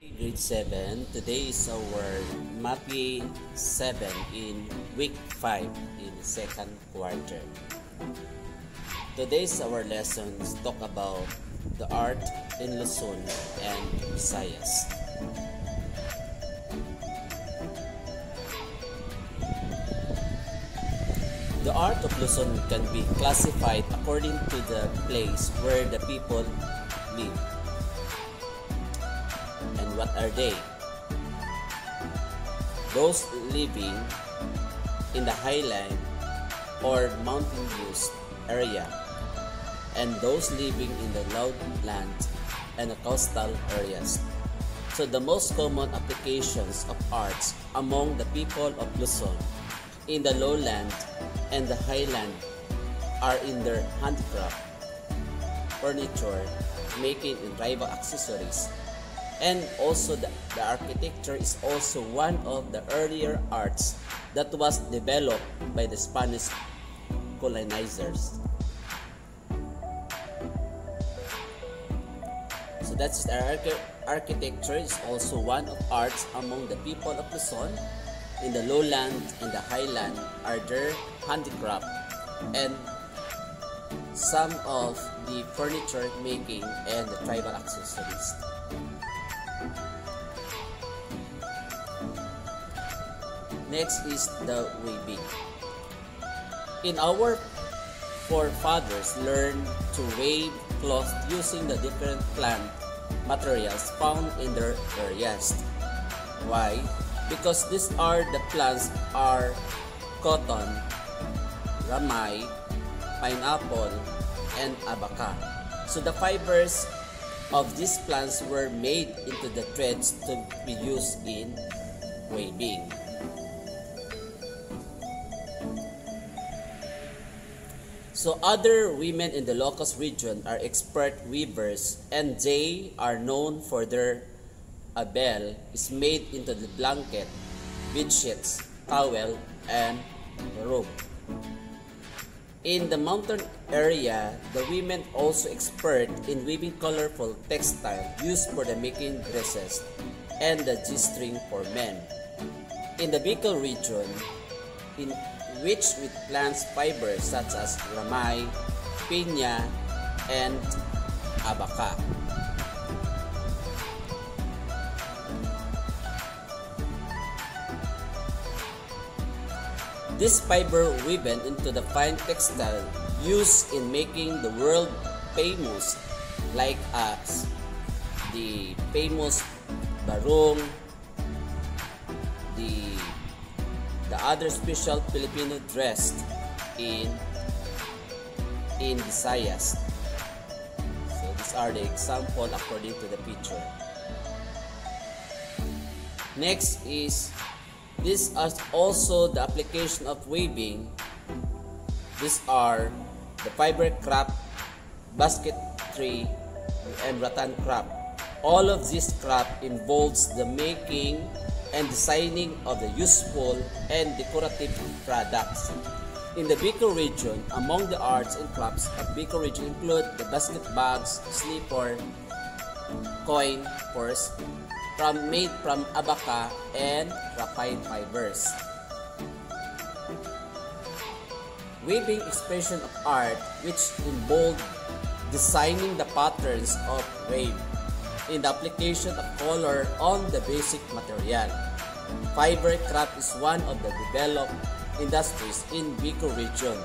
Grade 7, today is our MAPEH 7 in week 5 in the second quarter. Today's our lessons talk about the art in Luzon and Visayas. The art of Luzon can be classified according to the place where the people live. And what are they? Those living in the highland or mountainous area, and those living in the lowland and the coastal areas. So the most common applications of arts among the people of Luzon in the lowland and the highland are in their handicraft, furniture, making and tribal accessories. And also the architecture is also one of the earlier arts that was developed by the Spanish colonizers. So that's the architecture is also one of arts among the people of Luzon. In the lowland and the highland are their handicraft and some of the furniture making and the tribal accessories. Next is the weaving. In our forefathers learned to weave cloth using the different plant materials found in their areas. Why? Because these are the plants are cotton, ramay, pineapple, and abaca. So the fibers of these plants were made into the threads to be used in weaving. So other women in the Locos region are expert weavers, and they are known for their abel is made into the blanket, bed sheets, towel, and robe. In the mountain area, the women also expert in weaving colorful textile used for the making dresses and the G-string for men. In the Bicol region, in which with plants fibers such as ramay, piña, and abaca. This fiber woven into the fine textile used in making the world famous, like the famous barong, the other special Filipino dress in Visayas. So these are the example according to the picture. Next is this is also the application of weaving. These are the fiber craft, basketry, and rattan craft. All of this craft involves the making and designing of the useful and decorative products. In the Bicol region, among the arts and crafts of Bicol region include the basket bags, slipper, coin, purse, made from abaca and rapine fibers. Weaving expression of art which involved designing the patterns of wave in the application of color on the basic material. Fiber craft is one of the developed industries in Bicol region,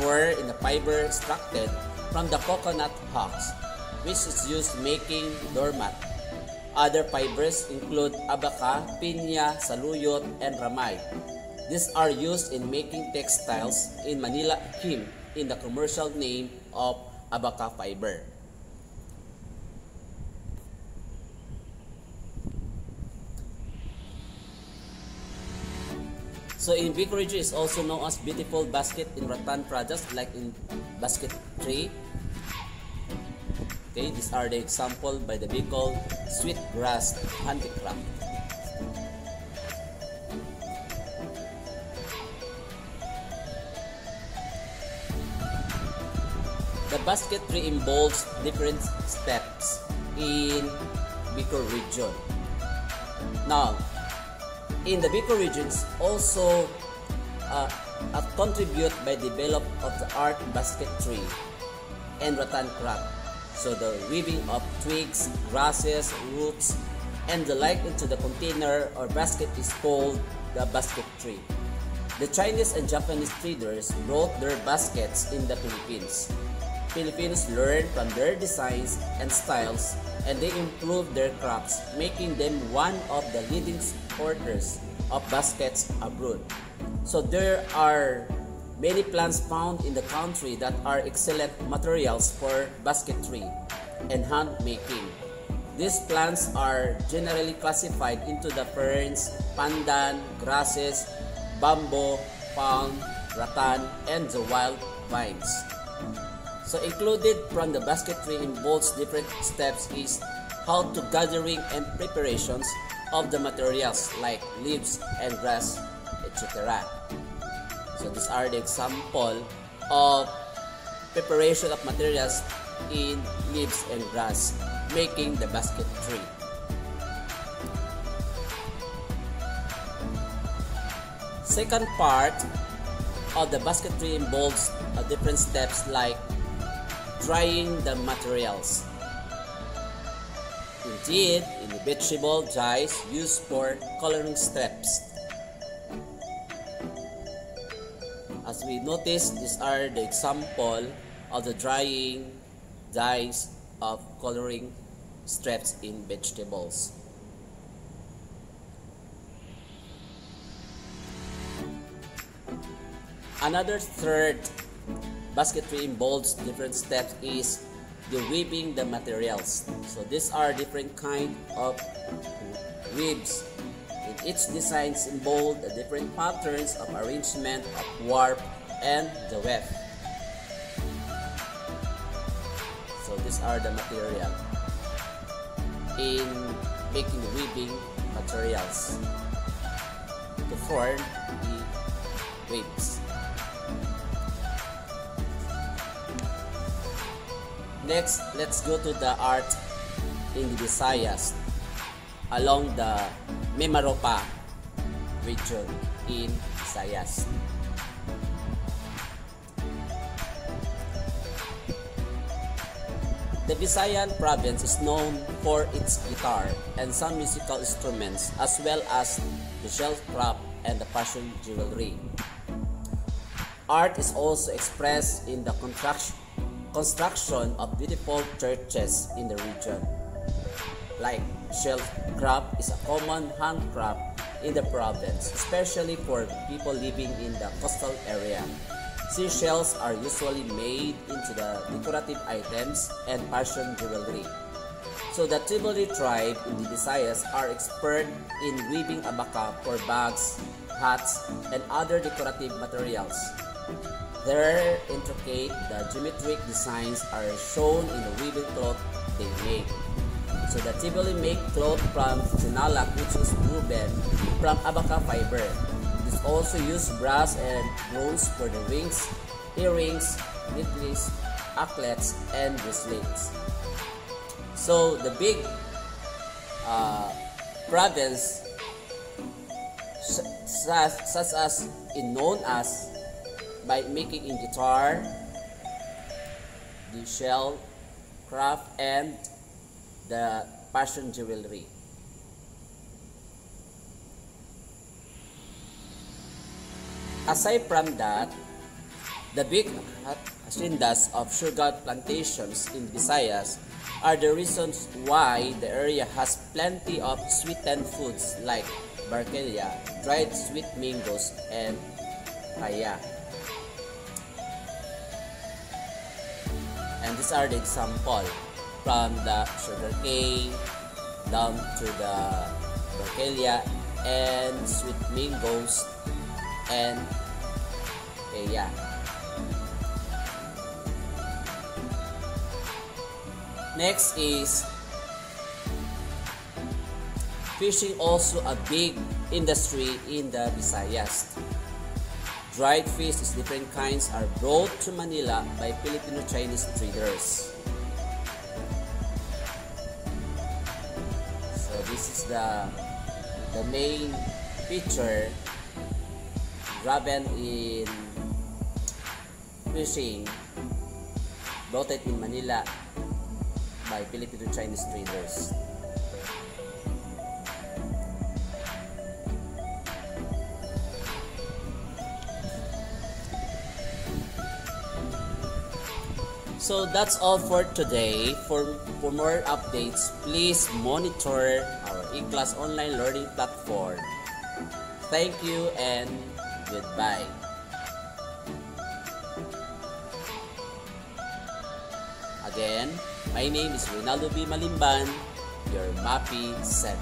where in the fiber extracted from the coconut husk, which is used making doormat. Other fibers include abaca, piña, saluyot, and ramay. These are used in making textiles in Manila him in the commercial name of abaca fiber. So in Bicol region is also known as beautiful basket in rattan products like in basket tree. Okay, these are the example by the Bicol sweet grass handicraft. The basketry involves different steps in Bicol region. Now, in the Bicol regions also a contribute by develop of the art basket tree and rattan craft. So the weaving of twigs, grasses, roots, and the like into the container or basket is called the basket tree. The Chinese and Japanese traders brought their baskets in the Philippines. Filipinos learned from their designs and styles, and they improved their crafts, making them one of the leading exporters of baskets abroad. So there are many plants found in the country that are excellent materials for basketry and hand making. These plants are generally classified into the ferns, pandan, grasses, bamboo, palm, rattan, and the wild vines. So included from the basketry involves different steps is how to gathering and preparations of the materials like leaves and grass, etc. So these are the example of preparation of materials in leaves and grass, making the basket tree. Second part of the basket tree involves different steps like drying the materials. Indeed, in the vegetable dyes used for coloring strips. As we notice, these are the example of the drying dyes of coloring strips in vegetables. Another third basket tree involves different steps is the weaving the materials. So these are different kind of weaves. And each designs involve the different patterns of arrangement of warp and the weft. So these are the material in making the weaving materials to form the weaves. Next, let's go to the art in the Visayas along the Mimaropa region in Visayas. The Visayan province is known for its guitar and some musical instruments, as well as the shell craft and the fashion jewelry. Art is also expressed in the construction of beautiful churches in the region. Like shell craft is a common handcraft in the province, especially for people living in the coastal area. Seashells are usually made into the decorative items and fashion jewelry. So the Tiboli tribe in the Visayas are expert in weaving abaca for bags, hats, and other decorative materials. Their intricate, geometric designs are shown in the weaving cloth they make. So the Tiboli make cloth from sinalak, which is woven from abaca fiber. This also use brass and bronze for the rings, earrings, necklaces, anklets, and bracelets. So the big province, such as known as by making in guitar, the shell craft, and the fashion jewelry. Aside from that, the big haciendas of sugar plantations in Visayas are the reasons why the area has plenty of sweetened foods like barquilla, dried sweet mangoes, and kaya. And these are the example from the sugarcane down to the barquilla and sweet mangoes and kaya. Next is fishing, also a big industry in the Visayas. Dried fish is different kinds are brought to Manila by Filipino-Chinese traders. this is the main picture graben in fishing located in Manila by Filipino-Chinese traders. So that's all for today. For more updates, please monitor our eClass online learning platform. Thank you and goodbye. Again, my name is Ronaldo B. Malimban, your MAPEH 7.